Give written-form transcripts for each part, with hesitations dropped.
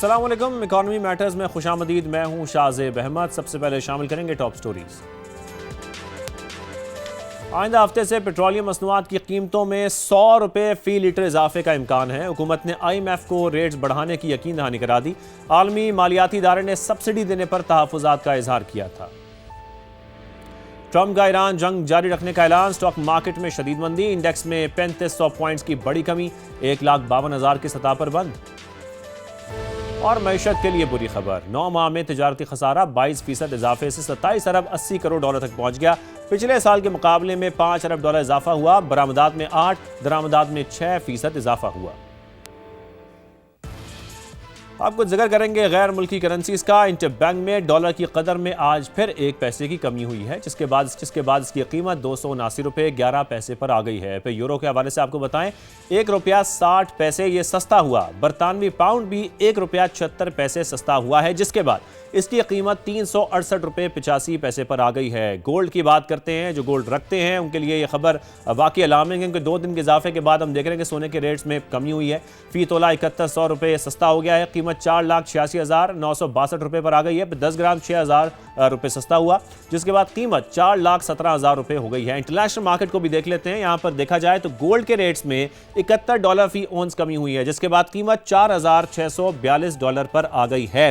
अस्सलाम वालेकुम। Economy matters में खुशामदीद। मैं हूं शाहजेब अहमद। सबसे पहले शामिल करेंगे टॉप स्टोरीज। आइंदा हफ्ते से पेट्रोलियम मसनूआत की कीमतों में 100 रुपये फी लीटर इजाफे का इम्कान है। हुकूमत ने IMF को रेट्स बढ़ाने की यकीन दहानी करा दी। आलमी मालियाती इदारे ने सब्सिडी देने पर तहफ़्फ़ुज़ात का इजहार किया था। ट्रंप का ईरान जंग जारी रखने का ऐलान। स्टॉक मार्केट में शदीद मंदी। इंडेक्स में 3500 पॉइंट्स की बड़ी कमी। 1,52,000 की सतह पर बंद। और मईशत के लिए बुरी खबर। 9 माह में तिजारती खसारा 22% इजाफे से 27 अरब 80 करोड़ डॉलर तक पहुंच गया। पिछले साल के मुकाबले में 5 अरब डॉलर इजाफा हुआ। बरामदात में 8, दरामदात में 6% इजाफा हुआ। आपको जिक्र करेंगे गैर मुल्की करेंसीज का। इंटरबैंक में डॉलर की कदर में आज फिर 1 पैसे की कमी हुई है, जिसके बाद इसकी कीमत 279 रुपये 11 पैसे पर आ गई है। फिर यूरो के हवाले से आपको बताएं, 1 रुपया 60 पैसे ये सस्ता हुआ। बरतानवी पाउंड भी 1 रुपया 76 पैसे सस्ता हुआ है, जिसके बाद इसकी कीमत 368 रुपये 85 पैसे पर आ गई है। गोल्ड की बात करते हैं। जो गोल्ड रखते हैं उनके लिए ये खबर वाकई अलार्मिंग है, क्योंकि 2 दिन के इजाफे के बाद हम देख रहे हैं कि सोने के रेट्स में कमी हुई है। फी तोला 7100 रुपये सस्ता हो गया है। कीमत 4,86,962 रुपये पर आ गई है। 10 ग्राम 6,000 रुपये सस्ता हुआ, जिसके बाद कीमत 4,17,000 रुपये हो गई है। इंटरनेशनल मार्केट को भी देख लेते हैं। यहाँ पर देखा जाए तो गोल्ड के रेट्स में 71 डॉलर फी औंस कमी हुई है, जिसके बाद कीमत 4,642 डॉलर पर आ गई है।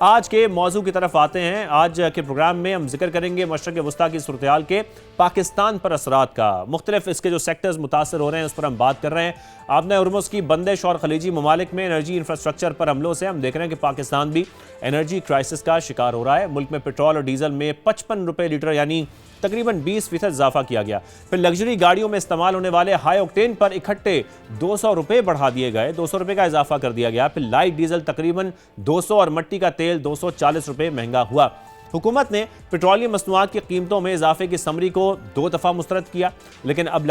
आज के मौजू की तरफ आते हैं। आज के प्रोग्राम में हम जिक्र करेंगे मशरक़ वस्ता की सूरत-ए-हाल के पाकिस्तान पर असरात का। मुख्तलिफ इसके जो सेक्टर्स मुतासर हो रहे हैं उस पर हम बात कर रहे हैं। आपने हुर्मुज़ की बंदिश और खलीजी ममालिक में एनर्जी इंफ्रास्ट्रक्चर पर हमलों से हम देख रहे हैं कि पाकिस्तान भी एनर्जी क्राइसिस का शिकार हो रहा है। मुल्क में पेट्रोल और डीजल में 55 रुपये लीटर यानी तकरीबन 20% इजाफा किया गया। फिर लग्जरी गाड़ियों में इस्तेमाल होने वाले हाई ऑक्टेन पर इकट्ठे 200 रुपये बढ़ा दिए गए, 200 रुपये का इजाफा कर दिया गया। फिर लाइट डीजल तकरीबन 200 और मट्टी का तेल 240 रुपये महंगा हुआ। हुकूमत ने पेट्रोलियम मसनूआत की कीमतों में इजाफे की समरी को 2 दफ़ा मुस्तरद किया, लेकिन अब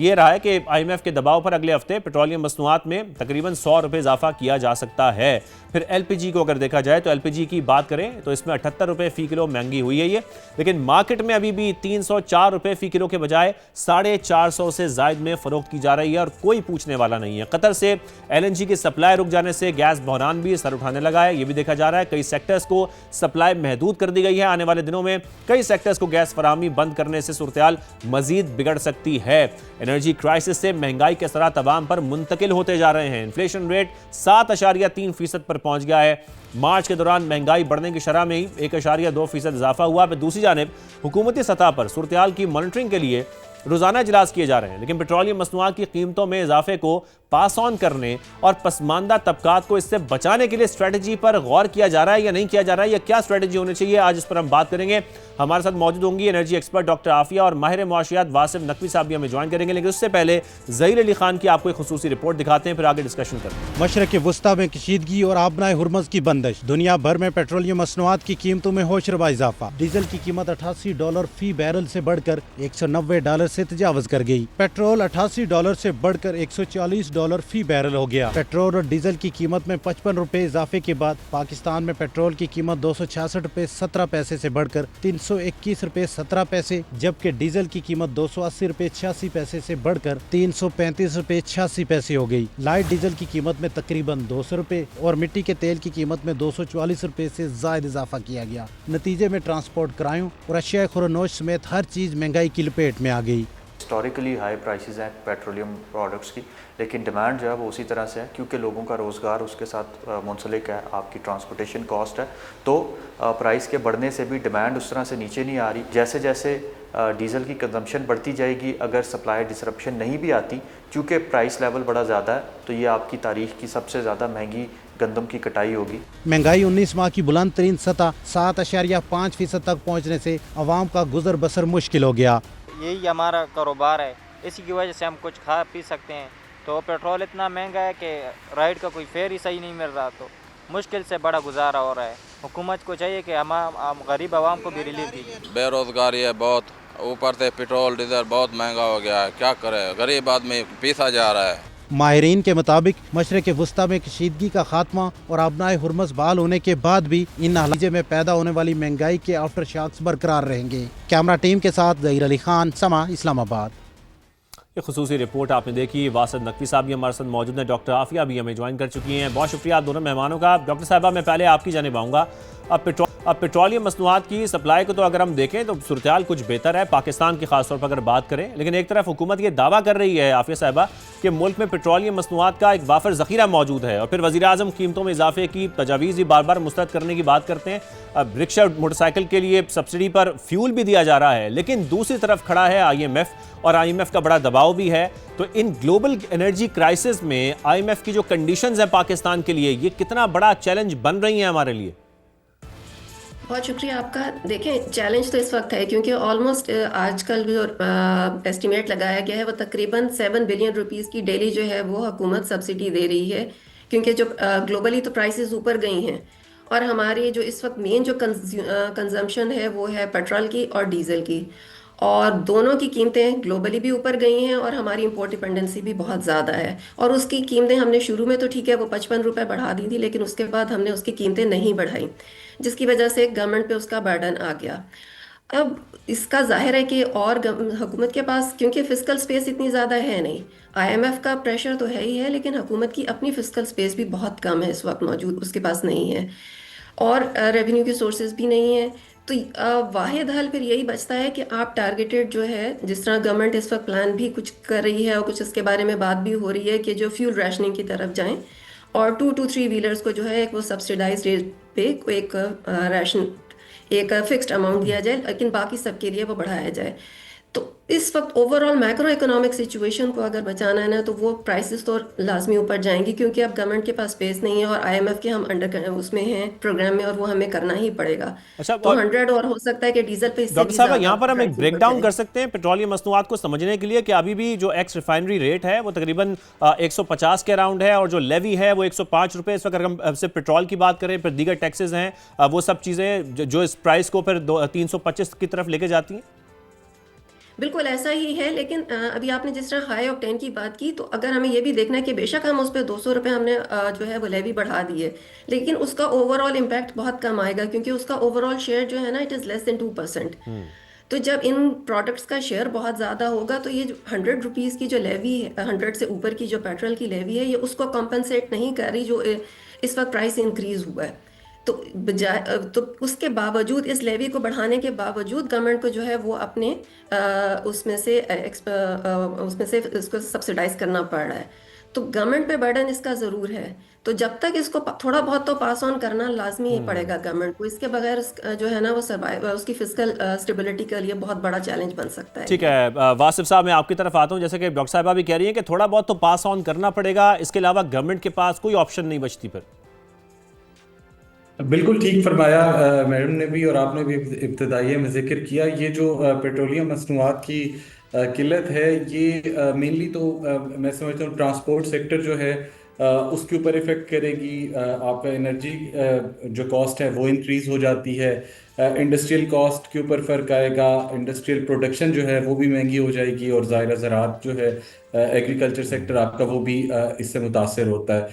ये रहा है कि IMF के दबाव पर अगले हफ्ते पेट्रोलियम मसनूआत में तकरीबन 100 रुपये इजाफा किया जा सकता है। फिर LPG को अगर देखा जाए तो LPG की बात करें तो इसमें 78 रुपये फ़ी किलो महंगी हुई है ये, लेकिन मार्केट में अभी भी 304 रुपये फ़ी किलो के बजाय 450 से ज़ायद में फ़रोख्त की जा रही है और कोई पूछने वाला नहीं है। कतर से LNG की सप्लाई रुक जाने से गैस बहरान भी सर उठाने लगा है। ये भी देखा जा रहा है कई सेक्टर्स को सप्लाई महदूद कर दी गई है। आने वाले दिनों में कई सेक्टर्स को गैस फराहमी बंद करने से सूरत-ए-हाल मजीद बिगड़ सकती है। एनर्जी क्राइसिस से महंगाई के असरात अवाम पर मुंतकिल होते जा रहे हैं। इन्फ्लेशन रेट 7.3% पर पहुंच गया है। मार्च के दौरान महंगाई बढ़ने की शरह में ही 1.2% इजाफा हुआ। पर दूसरी जानिब हुकूमती सतह पर सूरत-ए-हाल की मॉनिटरिंग के लिए रोजाना इजलास किए जा रहे हैं, लेकिन पेट्रोलियम मसनूआत की कीमतों में इजाफे को पास ऑन करने और पसमानदा तबकात को इससे बचाने के लिए स्ट्रेटजी पर गौर किया जा रहा है या नहीं किया जा रहा है, या क्या स्ट्रेटजी होनी चाहिए, आज इस पर हम बात करेंगे। हमारे साथ मौजूद होंगी एनर्जी एक्सपर्ट डॉक्टर आफिया और माहिर मुआशियात वासिफ नकवी साहब भी हमें ज्वाइन करेंगे, लेकिन उससे पहले ज़हीर अली खान की आपको एक खुसूसी रिपोर्ट दिखाते हैं, फिर आगे डिस्कशन करते हैं। मशरक़ वस्ता में कशीदगी और आबनाए हुर्मुज़ की बंदिश। दुनिया भर में पेट्रोलियम मसनूआत की कीमतों में होशरबा इजाफा। डीजल की कीमत 88 डॉलर फी बैरल से बढ़कर 190 डॉलर से तजावज़ कर गई। पेट्रोल 88 डॉलर से बढ़कर 140 डॉलर फी बैरल हो गया। पेट्रोल और डीजल की कीमत में 55 रुपए इजाफे के बाद पाकिस्तान में पेट्रोल की कीमत 266 रुपए 17 पैसे से बढ़कर 321 रुपए 17 पैसे, जबकि डीजल की कीमत 280 रुपए 86 पैसे से बढ़कर 335 रुपए 86 पैसे हो गई। लाइट डीजल की कीमत में तकरीबन 200 रुपए और मिट्टी के तेल की कीमत में 244 रुपए से ज्यादा इजाफा किया गया। नतीजे में ट्रांसपोर्ट किरायों और अशिया खुरनोश समेत हर चीज महंगाई की लपेट में आ गई। हिस्टोरिकली हाई प्राइसेस हैं पेट्रोलियम प्रोडक्ट्स की, लेकिन डिमांड जो है वो उसी तरह से है, क्योंकि लोगों का रोज़गार उसके साथ मुंसलिक है। आपकी ट्रांसपोर्टेशन कॉस्ट है, तो प्राइस के बढ़ने से भी डिमांड उस तरह से नीचे नहीं आ रही। जैसे जैसे डीज़ल की कंजम्पशन बढ़ती जाएगी, अगर सप्लाई डिसरप्शन नहीं भी आती, चूँकि प्राइस लेवल बड़ा ज़्यादा है, तो ये आपकी तारीख की सबसे ज़्यादा महंगी गंदम की कटाई होगी। महंगाई 19 माह की बुलंद तरीन सतह 7.5% तक पहुँचने से आवाम का गुजर बसर मुश्किल हो गया। यही हमारा कारोबार है, इसी की वजह से हम कुछ खा पी सकते हैं। तो पेट्रोल इतना महंगा है कि राइड का कोई फेयर ही सही नहीं मिल रहा, तो मुश्किल से बड़ा गुजारा हो रहा है। हुकूमत को चाहिए कि हम गरीब आवाम को भी रिलीफ दीजिए। बेरोजगारी है बहुत, ऊपर से पेट्रोल डीजल बहुत महंगा हो गया है, क्या करे, गरीब आदमी पीसा जा रहा है। माहिरीन के मुताबिक मशरक़ वस्ता में कशीदगी का खात्मा और आबनाए हुर्मुज़ बहाल होने के बाद भी इन नतीजे में पैदा होने वाली महंगाई के आफ्टर शॉक्स बरकरार रहेंगे। कैमरा टीम के साथ ज़हीर अली खान, समा, इस्लामाबाद। ये खुसूसी रिपोर्ट आपने देखी। वासद नकवी साहब भी हमारे साथ मौजूद हैं, डॉक्टर आफिया भी हमें ज्वाइन कर चुकी हैं। बहुत शुक्रिया आप दोनों मेहमानों का। डॉक्टर साहबा, मैं पहले आपकी जानिब आऊँगा। अब पेट्रोलियम मसनूआत की सप्लाई को तो अगर हम देखें तो सूरत कुछ बेहतर है पाकिस्तान की खासतौर पर अगर बात करें, लेकिन एक तरफ हुकूमत ये दावा कर रही है आफिया साहबा कि मुल्क में पेट्रोलियम मसनूआत का एक वाफर ज़ख़ीरा मौजूद है, और फिर वज़ीर आज़म कीमतों में इजाफे की तजावीज़ भी बार बार मुस्तरद करने की बात करते हैं। अब रिक्शा मोटरसाइकिल के लिए सब्सिडी पर फ्यूल भी दिया जा रहा है, लेकिन दूसरी तरफ खड़ा है IMF, और IMF का बड़ा दबाव भी है। तो इन ग्लोबल एनर्जी क्राइसिस में IMF की जो कंडीशंस हैं पाकिस्तान के लिए, ये कितना बड़ा चैलेंज बन रही हैं हमारे लिए? बहुत शुक्रिया आपका। देखें, चैलेंज तो इस वक्त है क्योंकि ऑलमोस्ट आजकल जो एस्टिमेट लगाया गया है वो तकरीबन 7 बिलियन रुपीस की डेली जो है वो हुकूमत सब्सिडी दे रही है, क्योंकि जो ग्लोबली तो प्राइसेस ऊपर गई हैं, और हमारी जो इस वक्त मेन जो कंजम्पशन है वो है पेट्रोल की और डीजल की, और दोनों की कीमतें ग्लोबली भी ऊपर गई हैं और हमारी इंपोर्ट डिपेंडेंसी भी बहुत ज़्यादा है। और उसकी कीमतें हमने शुरू में तो ठीक है वो 55 रुपये बढ़ा दी थी, लेकिन उसके बाद हमने उसकी कीमतें नहीं बढ़ाई, जिसकी वजह से गवर्नमेंट पे उसका बर्डन आ गया। अब इसका जाहिर है कि और हुकूमत के पास क्योंकि फिस्कल स्पेस इतनी ज़्यादा है नहीं, IMF का प्रेशर तो है ही है, लेकिन हुकूमत की अपनी फिस्कल स्पेस भी बहुत कम है इस वक्त मौजूद, उसके पास नहीं है, और रेवेन्यू के सोर्सेज भी नहीं है। तो वाहिद हल फिर यही बचता है कि आप टारगेटेड जो है, जिस तरह गवर्नमेंट इस वक्त प्लान भी कुछ कर रही है और कुछ इसके बारे में बात भी हो रही है कि जो फ्यूल रैशनिंग की तरफ जाएं, और 2 to 3 व्हीलर्स को जो है एक वो सब्सिडाइज रेट पे एक राशन एक फिक्स्ड अमाउंट दिया जाए, लेकिन बाकी सबके लिए वो बढ़ाया जाए। तो इस वक्त ओवरऑल मैक्रो इकोनॉमिक सिचुएशन को अगर बचाना है ना, तो वो प्राइसेस तो लाजमी ऊपर जाएंगी, क्योंकि अब गवर्नमेंट के पास स्पेस नहीं है और IMF के हम अंडर उसमें हैं प्रोग्राम में, और वो हमें करना ही पड़ेगा। अच्छा, तो 100 और हो सकता है कि डीजल पे डॉक्टर साहब यहाँ पर हम एक ब्रेक डाउन कर सकते हैं पेट्रोलियम मसनूआत को समझने के लिए कि अभी भी जो एक्स रिफाइनरी रेट है वो तकरीबन 150 के अराउंड है, और जो लेवी है वो 105 रुपये। इस वक्त अगर हम सिर्फ पेट्रोल की बात करें, फिर दीगर टैक्सेस हैं, वो सब चीज़ें जो इस प्राइस को फिर 325 की तरफ लेके जाती हैं। बिल्कुल ऐसा ही है, लेकिन अभी आपने जिस तरह हाई ऑक्टेन की बात की, तो अगर हमें ये भी देखना है कि बेशक हम उस पर 200 रुपये हमने जो है वो लेवी बढ़ा दी है, लेकिन उसका ओवरऑल इम्पैक्ट बहुत कम आएगा, क्योंकि उसका ओवरऑल शेयर जो है ना, इट इज़ लेस देन 2%। तो जब इन प्रोडक्ट्स का शेयर बहुत ज़्यादा होगा, तो ये जो 100 रुपीज़ की जो लेवी है, 100 से ऊपर की जो पेट्रोल की लेवी है, ये उसको कॉम्पनसेट नहीं कर रही जो इस वक्त प्राइस इंक्रीज हुआ है। तो बजाय तो उसके बावजूद, इस लेवी को बढ़ाने के बावजूद, गवर्नमेंट को जो है वो अपने उसमें से इसको सब्सिडाइज करना पड़ रहा है। तो गवर्नमेंट पे बर्डन इसका ज़रूर है। तो जब तक इसको थोड़ा बहुत तो पास ऑन करना लाजमी ही पड़ेगा गवर्नमेंट को, इसके बगैर जो है ना वो सर्वाइव उसकी फिजिकल स्टेबिलिटी के लिए बहुत बड़ा चैलेंज बन सकता है। ठीक है वासिफ साहब, मैं आपकी तरफ आता हूँ। जैसे कि डॉक्टर साहिबा भी कह रही हैं कि थोड़ा बहुत तो पास ऑन करना पड़ेगा, इसके अलावा गवर्नमेंट के पास कोई ऑप्शन नहीं बचती फिर। बिल्कुल ठीक फरमाया मैडम ने भी और आपने भी इब्तदाई में जिक्र किया। ये जो पेट्रोलियम मसनूआत की किल्लत है, ये मेनली तो मैं समझता हूँ ट्रांसपोर्ट सेक्टर जो है उसके ऊपर इफेक्ट करेगी। आपका एनर्जी जो कॉस्ट है वो इंक्रीज हो जाती है, इंडस्ट्रियल कॉस्ट के ऊपर फ़र्क आएगा, इंडस्ट्रियल प्रोडक्शन जो है वो भी महंगी हो जाएगी, और ज़ाहिर ज़राअत जो है एग्रीकल्चर सेक्टर आपका वो भी इससे मुतासर होता है।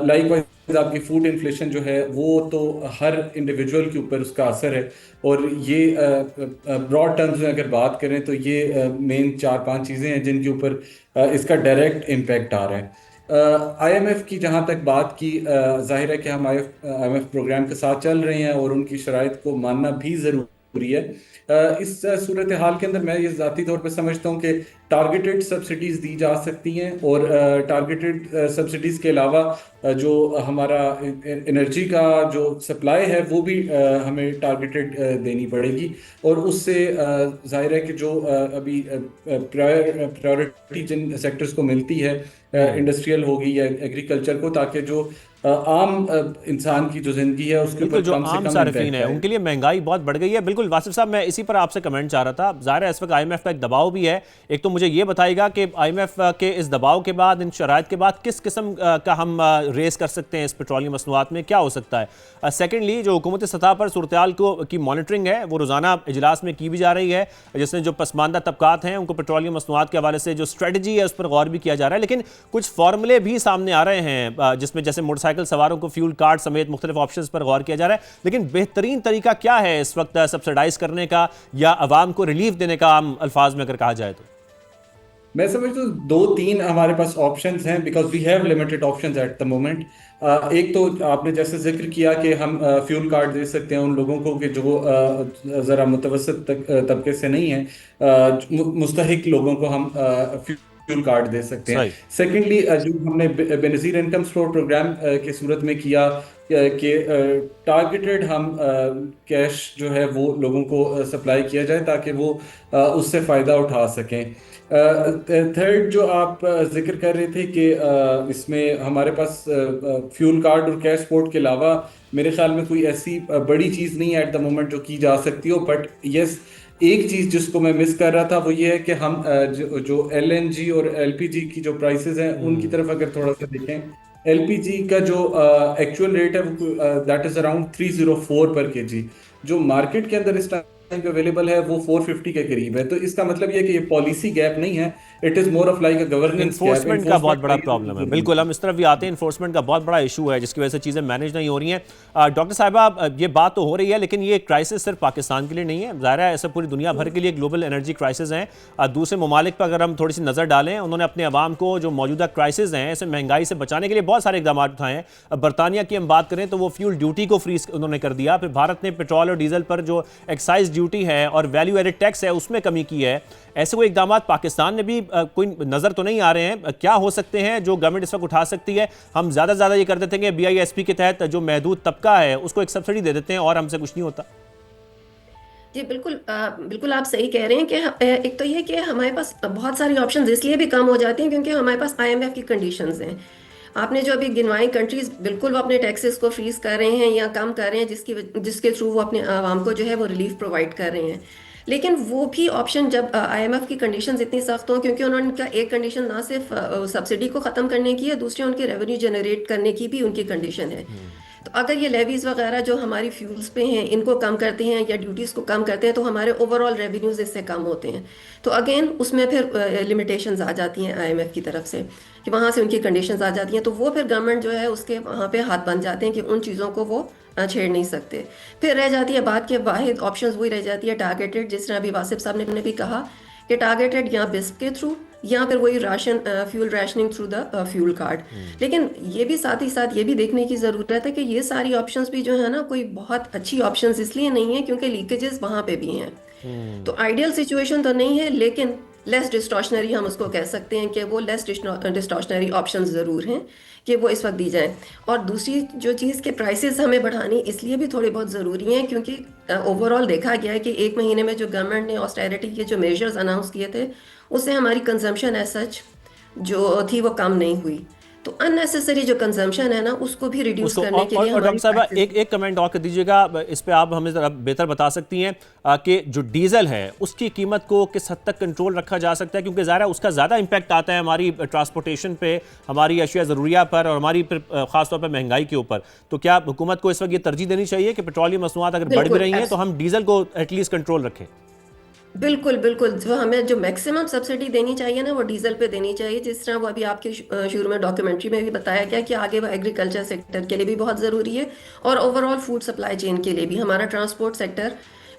लाइकवाइज आपकी फूड इन्फ्लेशन जो है वो तो हर इंडिविजुअल के ऊपर उसका असर है, और ये ब्रॉड टर्म्स में अगर बात करें तो ये मेन 4-5 चीज़ें हैं जिनके ऊपर इसका डायरेक्ट इम्पैक्ट आ रहा है। IMF की जहाँ तक बात की, जाहिर है कि हम IMF प्रोग्राम के साथ चल रहे हैं और उनकी शराइत को मानना भी ज़रूरी है। इस सूरत हाल के अंदर मैं ये ज़ाती तौर पे समझता हूँ कि टारगेटेड सब्सिडीज़ दी जा सकती हैं, और टारगेटेड सब्सिडीज़ के अलावा जो हमारा एनर्जी का जो सप्लाई है वो भी हमें टारगेटेड देनी पड़ेगी, और उससे जाहिर है कि जो अभी प्रायोरिटी जिन सेक्टर्स को मिलती है, इंडस्ट्रियल होगी या एग्रीकल्चर को, ताकि जो आम इंसान की जो जिंदगी है उसके ऊपर जो आम सार्फिन है उनके लिए महंगाई बहुत बढ़ गई है। बिल्कुल वासिफ साहब, मैं इसी पर आपसे कमेंट चाह रहा था। ज़ाहिर है इस वक्त IMF का एक दबाव भी है। एक तो मुझे ये बताइएगा कि IMF के इस दबाव के बाद, इन शराइत के बाद, किस किस्म का हम रेस कर सकते हैं इस पेट्रोलियम मसनूआत में, क्या हो सकता है। सेकेंडली, जो हुकूमती सतह पर सूरत-ए-हाल की मॉनिटरिंग है वो रोज़ाना इजलास में की भी जा रही है, जिसमें जो पसमानदा तबकात हैं उनको पेट्रोलियम मसनूआत के हवाले से जो स्ट्रेटजी है उस पर गौर भी किया जा रहा है। लेकिन कुछ फार्मूले भी सामने आ रहे हैं जिसमें जैसे मोटरसाइकिल सवारों को फ्यूल कार्ड समेत मुख्तलिफ ऑप्शंस पर गौर किया जा रहा है। लेकिन बेहतरीन तरीका क्या है इस वक्त सब्सिडाइज करने का या अवाम को रिलीफ देने का, आम अल्फाज में अगर कहा जाए तो? मैं समझता हूँ दो तीन हमारे पास ऑप्शंस हैं, because we have limited options at the moment. एक तो आपने जैसे जिक्र किया कि हम फ्यूल कार्ड दे सकते हैं उन लोगों को कि जो ज़रा मुतवसत तबके से नहीं है, मुस्तहिक लोगों को हम फ्यूल कार्ड दे सकते हैं। सही। सेकेंडली, जो हमने बेनज़ीर इनकम सपोर्ट प्रोग्राम की सूरत में किया कि टारगेटेड हम कैश जो है वो लोगों को सप्लाई किया जाए ताकि वो उससे फ़ायदा उठा सकें। थर्ड जो आप जिक्र कर रहे थे कि इसमें हमारे पास फ्यूल कार्ड और कैश सपोर्ट के अलावा मेरे ख्याल में कोई ऐसी बड़ी चीज़ नहीं है एट द मोमेंट जो की जा सकती हो। बट यस, एक चीज़ जिसको मैं मिस कर रहा था वो ये है कि हम जो LNG और LPG की जो प्राइसेस हैं उनकी तरफ अगर थोड़ा सा देखें, LPG का जो एक्चुअल रेट है वो दैट इज अराउंड 304 पर केजी, जो मार्केट के अंदर इस टाइम पे अवेलेबल है वो 450 के करीब है। तो इसका मतलब ये है कि ये पॉलिसी गैप नहीं है, it is more of like a governance gap. Enforcement का बहुत बड़ा प्रॉब्लम है। बिल्कुल, हम इस तरफ भी आते हैं। इन्फोर्समेंट का बहुत बड़ा इशू है जिसकी वजह से चीज़ें मैनेज नहीं हो रही हैं। डॉक्टर साहिबा, ये बात तो हो रही है लेकिन ये क्राइसिस सिर्फ पाकिस्तान के लिए नहीं है, ज़ाहिर है ऐसा पूरी दुनिया भर के लिए ग्लोबल एनर्जी क्राइसिस हैं। दूसरे ममालिक पर अगर हम थोड़ी सी नज़र डालें, उन्होंने अपने अवाम को जो मौजूदा क्राइसिस हैं ऐसे महंगाई से बचाने के लिए बहुत सारे इकदाम उठाए हैं। बरतानिया की हम बात करें तो वो फ्यूल ड्यूटी को फ्रीज उन्होंने कर दिया। फिर भारत ने पेट्रोल और डीजल पर जो एक्साइज ड्यूटी है और वैल्यू एडेड टैक्स है उसमें कमी की है। ऐसे कोई इकदाम पाकिस्तान में भी कोई नजर तो नहीं आ रहे हैं। क्या हो सकते हैं जो गवर्नमेंट इस वक्त उठा सकती है? हम ज्यादा ये कर देते हैं कि BISP के तहत जो महदूद तबका है उसको एक सब्सिडी दे देते हैं और हमसे कुछ नहीं होता। जी बिल्कुल, बिल्कुल आप सही कह रहे हैं कि एक तो ये कि हमारे पास बहुत सारी ऑप्शंस इसलिए भी कम हो जाती हैं क्योंकि हमारे पास IMF की कंडीशंस हैं। आपने जो अभी गिनवाई कंट्रीज, बिल्कुल वो अपने टैक्सेस को फ्रीज कर रहे हैं या कम कर रहे हैं जिसके थ्रू वो अपने आवाम को जो है वो रिलीफ प्रोवाइड कर रहे हैं। लेकिन वो भी ऑप्शन जब IMF की कंडीशंस इतनी सख्त हों, क्योंकि उन्होंने उनका एक कंडीशन ना सिर्फ सब्सिडी को ख़त्म करने की है, दूसरी उनकी रेवेन्यू जनरेट करने की भी उनकी कंडीशन है। तो अगर ये लेवीज वगैरह जो हमारी फ्यूल्स पे हैं इनको कम करते हैं या ड्यूटीज़ को कम करते हैं तो हमारे ओवरऑल रेवेन्यूज इससे कम होते हैं। तो अगेन उसमें फिर लिमिटेशंस आ जाती हैं IMF की तरफ से कि वहाँ से उनकी कंडीशंस आ जाती हैं, तो वो फिर गवर्नमेंट जो है उसके वहाँ पे हाथ बन जाते हैं कि उन चीज़ों को वो छेड़ नहीं सकते। फिर रह जाती है बात के वाहिद ऑप्शंस वही रह जाती है टारगेटेड, जिस तरह अभी वासिफ साहब ने भी कहा कि टारगेटेड या बिस्प के थ्रू या फिर वही ration fuel rationing through the fuel card. लेकिन ये भी साथ ही साथ ये भी देखने की ज़रूरत है कि ये सारी ऑप्शंस भी जो है ना कोई बहुत अच्छी ऑप्शंस इसलिए नहीं है क्योंकि लीकेजेस वहाँ पे भी हैं। तो आइडियल सिचुएशन तो नहीं है लेकिन लेस डिस्टॉर्शनरी हम उसको कह सकते हैं कि वो लेस डिस्टॉर्शनरी ऑप्शन ज़रूर हैं कि वो इस वक्त दी जाए। और दूसरी जो चीज़ के प्राइसेस हमें बढ़ानी इसलिए भी थोड़ी बहुत ज़रूरी हैं क्योंकि ओवरऑल देखा गया है कि एक महीने में जो गवर्नमेंट ने ऑस्टेरिटी के जो मेजर्स अनाउंस किए थे उससे हमारी कंजम्पशन एज सच जो थी वो कम नहीं हुई। तो अननेसेसरी जो कंजम्पशन है ना उसको भी रिड्यूस करने के लिए और डॉक्टर साहब एक कमेंट और कर दीजिएगा इस पे, आप हमें ज़रा बेहतर बता सकती हैं कि जो डीजल है उसकी कीमत को किस हद तक कंट्रोल रखा जा सकता है, क्योंकि ज़ाहिर है उसका ज़्यादा इम्पैक्ट आता है हमारी ट्रांसपोर्टेशन पे, हमारी अशिया ज़रूरिया पर और हमारी ख़ासतौर पर महंगाई के ऊपर। तो क्या हुकूमत को इस वक्त ये तरजीह देनी चाहिए कि पेट्रोलियम मसनूआत अगर बढ़ भी रही हैं तो हम डीजल को एटलीस्ट कंट्रोल रखें? बिल्कुल बिल्कुल, जो हमें जो मैक्सिमम सब्सिडी देनी चाहिए ना वो डीजल पे देनी चाहिए, जिस तरह वो अभी आपके शुरू में डॉक्यूमेंट्री में भी बताया गया कि आगे वो एग्रीकल्चर सेक्टर के लिए भी बहुत ज़रूरी है और ओवरऑल फूड सप्लाई चेन के लिए भी। हमारा ट्रांसपोर्ट सेक्टर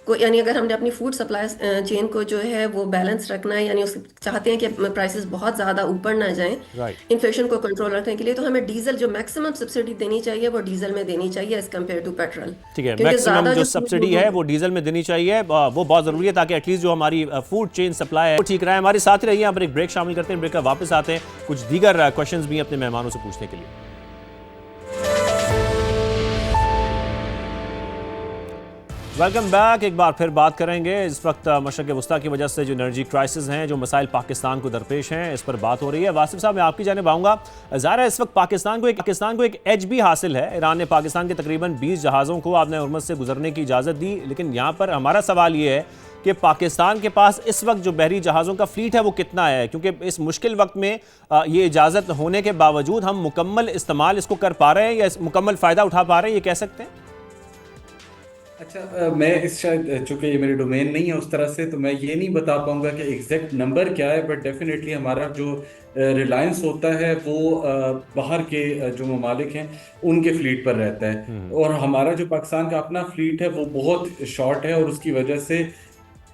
को यानी अगर हमने अपनी फूड सप्लाई चेन को जो है वो बैलेंस रखना है, यानी चाहते हैं कि प्राइसेस बहुत ज़्यादा ऊपर ना जाएं इन्फ्लेशन को कंट्रोल रखने के लिए, तो हमें डीजल जो मैक्सिमम सब्सिडी देनी चाहिए वो डीजल में देनी चाहिए एज कम्पेयर टू पेट्रोल। ठीक है, मैक्सिमम जो सब्सिडी है वो डीजल में देनी चाहिए, वो बहुत ज़रूरी है ताकि एटलीस्ट जो हमारी फूड चेन सप्लाई है वो ठीक रहे। हमारे साथ ही रहिए, यहाँ पर एक ब्रेक शामिल करते हैं, ब्रेक का वापस आते हैं कुछ दीगर क्वेश्चंस भी अपने मेहमानों से पूछने के लिए। Welcome back. एक बार फिर बात करेंगे इस वक्त मशरक़ वस्ता की वजह से जो एनर्जी क्राइसिस हैं, जो मसाइल पाकिस्तान को दरपेश हैं, इस पर बात हो रही है। वासिफ साहब मैं आपकी जानिब आऊँगा। ज़ाहिर है इस वक्त पाकिस्तान को एक एज भी हासिल है। ईरान ने पाकिस्तान के तकरीबन 20 जहाज़ों को आबनाए हुर्मुज़ से गुजरने की इजाज़त दी, लेकिन यहाँ पर हमारा सवाल ये है कि पाकिस्तान के पास इस वक्त जो बहरी जहाज़ों का फ्लीट है वो कितना है, क्योंकि इस मुश्किल वक्त में ये इजाज़त होने के बावजूद हम मुकम्मल इस्तेमाल इसको कर पा रहे हैं या मुकम्मल फ़ायदा उठा पा रहे हैं, ये कह सकते हैं? अच्छा, मैं इस शायद चूंकि ये मेरी डोमेन नहीं है उस तरह से, तो मैं ये नहीं बता पाऊंगा कि एग्जैक्ट नंबर क्या है, बट डेफिनेटली हमारा जो रिलायंस होता है वो बाहर के जो ममालिक हैं उनके फ्लीट पर रहता है, और हमारा जो पाकिस्तान का अपना फ्लीट है वो बहुत शॉर्ट है, और उसकी वजह से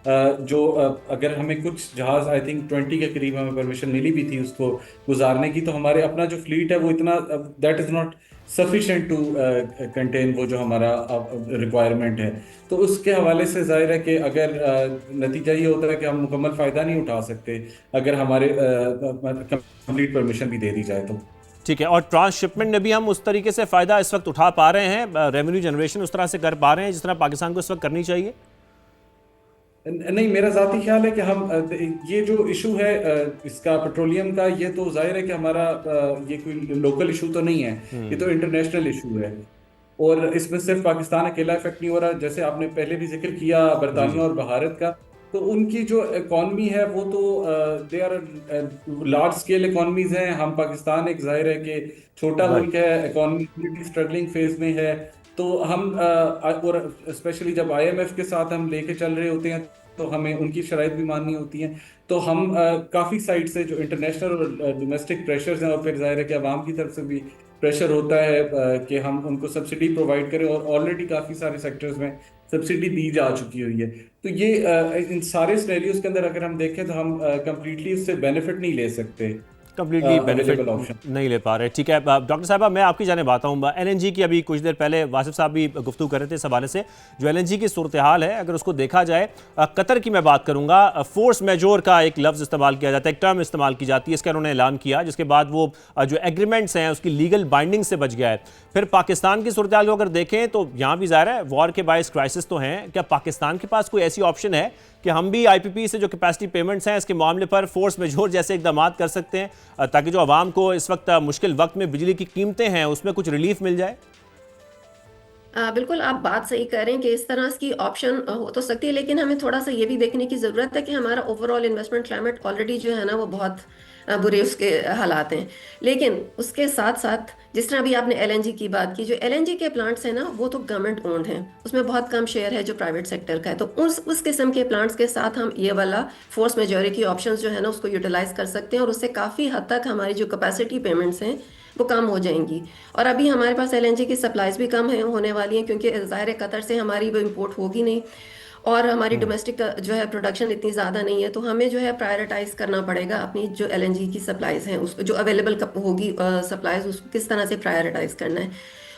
जो अगर हमें कुछ जहाज आई थिंक 20 के करीब हमें परमिशन मिली भी थी उसको गुजारने की, तो हमारे अपना जो फ्लीट है वो इतना that is not sufficient to contain वो जो हमारा रिक्वायरमेंट है। तो उसके हवाले से जाहिर है कि अगर नतीजा ये होता है कि हम मुकम्मल फ़ायदा नहीं उठा सकते अगर हमारे कंप्लीट परमिशन भी दे दी जाए तो। ठीक है, और ट्रांसशिपमेंट में भी हम उस तरीके से फ़ायदा इस वक्त उठा पा रहे हैं, रेवेन्यू जनरेशन उस तरह से कर पा रहे हैं जिस तरह पाकिस्तान को इस वक्त करनी चाहिए? नहीं, मेरा ज़ाती ख्याल है कि हम ये जो इशू है इसका पेट्रोलियम का, ये तो जाहिर है कि हमारा ये कोई लोकल इशू तो नहीं है, ये तो इंटरनेशनल इशू है। और इसमें सिर्फ पाकिस्तान अकेला इफेक्ट नहीं हो रहा, जैसे आपने पहले भी जिक्र किया बरतानिया और भारत का, तो उनकी जो इकॉनमी है वो तो they are large scale economies हैं। हम पाकिस्तान एक जाहिर है कि छोटा मुल्क है, इकॉनमी स्ट्रगलिंग फेज में है। तो हम और स्पेशली जब IMF के साथ हम लेके चल रहे होते हैं तो हमें उनकी शराइत भी माननी होती हैं। तो हम काफ़ी साइड से जो इंटरनेशनल और डोमेस्टिक प्रेशर्स हैं, और फिर जाहिर है कि आवाम की तरफ से भी प्रेशर होता है कि हम उनको सब्सिडी प्रोवाइड करें, और ऑलरेडी काफ़ी सारे सेक्टर्स में सब्सिडी दी जा चुकी हुई है। तो ये इन सारे सिनेरियोज के अंदर अगर हम देखें तो हम कंप्लीटली उससे बेनिफिट नहीं ले सकते, कंप्लीटली बेनिफिट नहीं ले पा रहे। ठीक है डॉक्टर साहब, मैं आपकी जानिब आता हूँ। LNG की अभी कुछ देर पहले वासिफ साहब भी गुफ्तगू कर रहे थे इस हवाले से, जो LNG की सूरत हाल है अगर उसको देखा जाए, कतर की मैं बात करूँगा, फोर्स मेजोर का एक लफ्ज़ इस्तेमाल किया जाता है, एक टर्म इस्तेमाल की जाती है, इसका उन्होंने ऐलान किया, जिसके बाद वो जो एग्रीमेंट्स हैं उसकी लीगल बाइंडिंग से बच गया है। फिर पाकिस्तान की सूरत हाल को अगर देखें तो यहाँ भी ज़ाहिर है वॉर के बायस क्राइसिस तो हैं, क्या पाकिस्तान के पास कोई ऐसी ऑप्शन है कि हम भी IPP से जो कैपेसिटी पेमेंट्स हैं इसके मामले पर फोर्स मेजोर जैसे इकदाम कर सकते हैं ताकि जो आवाम को इस वक्त मुश्किल वक्त में बिजली की कीमतें हैं उसमें कुछ रिलीफ मिल जाए? बिल्कुल आप बात सही कर रहे हैं कि इस तरह की ऑप्शन हो तो सकती है, लेकिन हमें थोड़ा सा ये भी देखने की ज़रूरत है कि हमारा ओवरऑल इन्वेस्टमेंट क्लाइमेट ऑलरेडी जो है ना वो बहुत बुरे उसके हालात हैं। लेकिन उसके साथ साथ जिस तरह अभी आपने LNG की बात की, जो LNG के प्लांट्स हैं ना वो तो गवर्नमेंट ओन्ड हैं, उसमें बहुत कम शेयर है जो प्राइवेट सेक्टर का है। तो उस किस्म के प्लांट्स के साथ हम ये वाला फोर्स मेजोरिटी ऑप्शंस जो है ना उसको यूटिलाइज कर सकते हैं, और उससे काफ़ी हद तक हमारी जो कैपेसिटी पेमेंट्स हैं वो कम हो जाएंगी। और अभी हमारे पास LNG की सप्लाईज भी कम है होने वाली हैं, क्योंकि ज़ाहिर है कतर से हमारी वो इम्पोर्ट होगी नहीं, और हमारी डोमेस्टिक जो है प्रोडक्शन इतनी ज़्यादा नहीं है। तो हमें जो है प्रायोरिटाइज करना पड़ेगा अपनी जो LNG की सप्लाईज हैं, उसको जो अवेलेबल होगी सप्लाईज, उसको किस तरह से प्रायोरिटाइज करना है।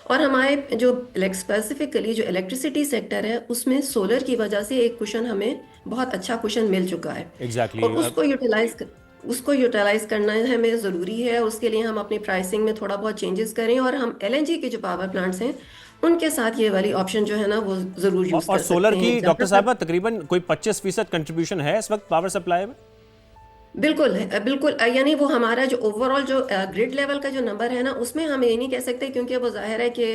और हमारे जो स्पेसिफिकली जो इलेक्ट्रिसिटी सेक्टर है उसमें सोलर की वजह से एक कुशन, हमें बहुत अच्छा कुशन मिल चुका है। और उसको यूटिलाइज करना हमें ज़रूरी है। उसके लिए हम अपनी प्राइसिंग में थोड़ा बहुत चेंजेस करें, और हम LNG के जो पावर प्लांट्स हैं उनके साथ ये वाली ऑप्शन जो है ना वो ज़रूर यूज़ और सोलर की डॉक्टर साहब तकरीबन कोई 25% कंट्रीब्यूशन है इस वक्त पावर सप्लाई में? बिल्कुल बिल्कुल, यानी वो हमारा जो ओवरऑल जो ग्रिड लेवल का जो नंबर है ना उसमें हम ये नहीं कह सकते, क्योंकि वो जाहिर है कि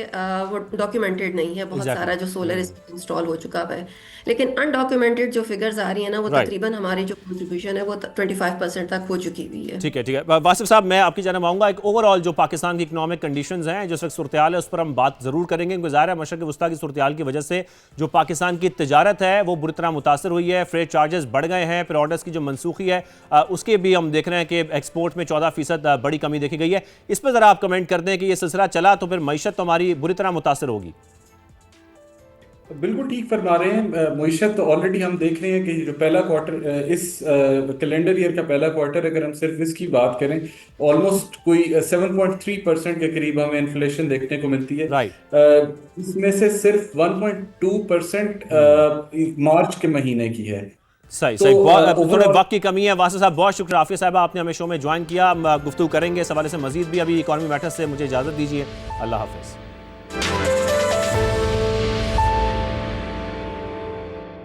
वो डॉक्यूमेंटेड नहीं है बहुत सारा जो सोलर इंस्टॉल हो चुका है। लेकिन अनडॉक्यूमेंटेड जो फिगर्स आ रही है ना वो तकरीबन हमारी जो कंट्रीब्यूशन है वो 25% तक हो चुकी हुई है। ठीक है वासिफ साहब, मैं आपकी जानिब आऊँगा। एक ओवरऑल जो पाकिस्तान की इकोनॉमिक कंडीशंस हैं, जो सूरत हाल है, उस पर हम बात ज़रूर करेंगे। गुज़ार है मशरक़ वस्ता की सूरत हाल की वजह से जो पाकिस्तान की तजारत है वो बुरी तरह मुतासर हुई है, फ्रेट चार्जेस बढ़ गए हैं, फिर ऑर्डर्स की जो मनसूखी है उसके भी हम देख रहे हैं कि एक्सपोर्ट में 14% बड़ी कमी देखी गई है। इस पर ज़रा आप कमेंट कर दें कि ये सिलसिला चला तो फिर मईशत तो हमारी बुरी तरह मुतासर होगी। बिल्कुल ठीक फरमा रहे हैं। मईशत तो ऑलरेडी हम देख रहे हैं कि जो पहला क्वार्टर इस कैलेंडर ईयर का पहला क्वार्टर, अगर हम सिर्फ इसकी बात करें, ऑलमोस्ट कोई 7.3% के करीब हमें इन्फ्लेशन देखने को मिलती है। इसमें से सिर्फ 1.2% मार्च के महीने की है। सही थोड़े वक्त की कमी है। वासिफ साहब बहुत शुक्रिया, आफिया साहब आपने हमें शो में ज्वाइन किया। गुफ्तगू करेंगे इस हवाले से मजीद भी। अभी इकॉनमी मैटर्स से मुझे इजाज़त दीजिए, अल्लाह हाफिज़।